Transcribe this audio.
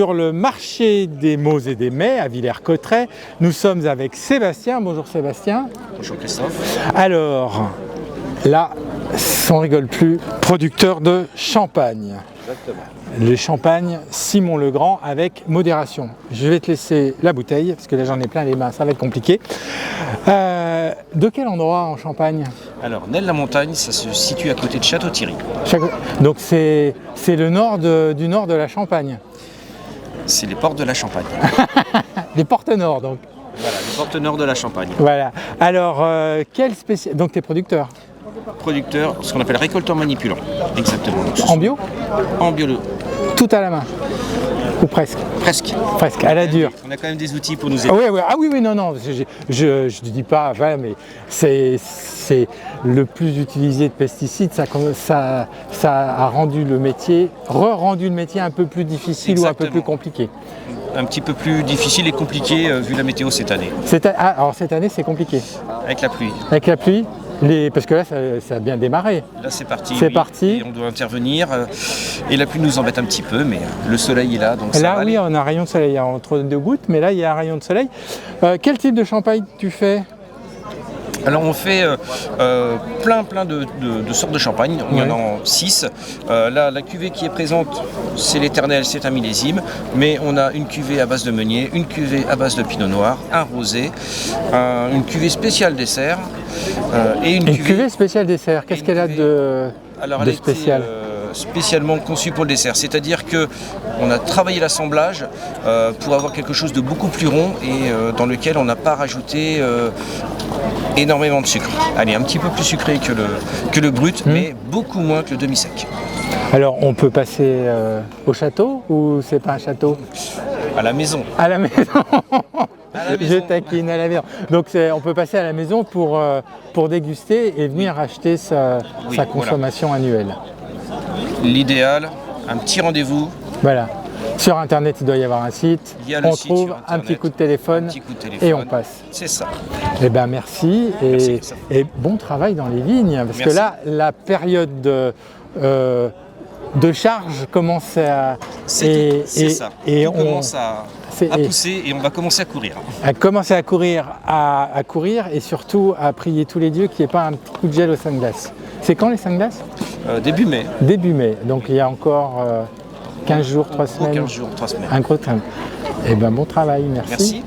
Sur le marché des Mauses et des Mets à Villers-Cotterêts, nous sommes avec Sébastien. Bonjour Sébastien. Bonjour Christophe. Alors, là, on rigole plus, producteur de champagne. Exactement. Le champagne Simon Legrand avec modération. Je vais te laisser la bouteille, parce que là j'en ai plein les mains, ça va être compliqué. De quel endroit en Champagne? Alors, Nesle-la-Montagne, ça se situe à côté de Château-Thierry. Donc c'est le nord du nord de la Champagne. C'est les portes de la Champagne. Les portes nord donc. Voilà, les portes nord de la Champagne. Voilà. Alors, donc tu es producteur? Producteur, ce qu'on appelle récolteur manipulant. Exactement. Donc, En bio? En bio. Tout à la main? Ou presque? Presque. Presque, à la dure. On a quand même des outils pour nous aider. Ah oui, oui, ah oui, non, je ne dis pas, enfin, mais c'est le plus utilisé de pesticides, ça a rendu le métier, rendu le métier un peu plus difficile. Exactement. Ou un peu plus compliqué. Un petit peu plus difficile et compliqué vu la météo cette année. Alors cette année c'est compliqué. Avec la pluie. Avec la pluie? Parce que là, ça a bien démarré. Là, c'est parti. C'est parti. Et on doit intervenir. Et la pluie nous embête un petit peu, mais le soleil est là, donc ça là, va oui, aller. on a un rayon de soleil entre deux gouttes, mais là, il y a un rayon de soleil. Quel type de champagne tu fais? Alors on fait plein de sortes de champagne, il y en a 6. Là, la cuvée qui est présente, c'est l'Éternel, c'est un millésime, mais on a une cuvée à base de meunier, une cuvée à base de pinot noir, un rosé, une cuvée spéciale dessert et une cuvée spéciale dessert. Qu'est-ce qu'elle a de spécial? Spécialement conçu pour le dessert, c'est-à-dire que on a travaillé l'assemblage pour avoir quelque chose de beaucoup plus rond et dans lequel on n'a pas rajouté énormément de sucre. Elle est un petit peu plus sucrée que le brut, mais beaucoup moins que le demi-sec. Alors on peut passer au château ou c'est pas un château? À la maison. À la maison. Je taquine, à la maison. Donc on peut passer à la maison pour déguster et venir acheter sa consommation annuelle. L'idéal, un petit rendez-vous. Voilà. Sur internet, il doit y avoir un site. On trouve un petit coup de téléphone et on passe. C'est ça. Eh bien merci et bon travail dans les vignes. Parce que là, la période de charge commence à... C'est ça. Et on commence à pousser et on va commencer à courir. À commencer à courir et surtout à prier tous les dieux qu'il n'y ait pas un petit coup de gel aux 5 glaces. C'est quand les 5 glaces? Début mai. Début mai, donc il y a encore 15 jours, 3 semaines. 15 jours, 3 semaines. Un gros temps. Eh bien bon travail, merci. Merci.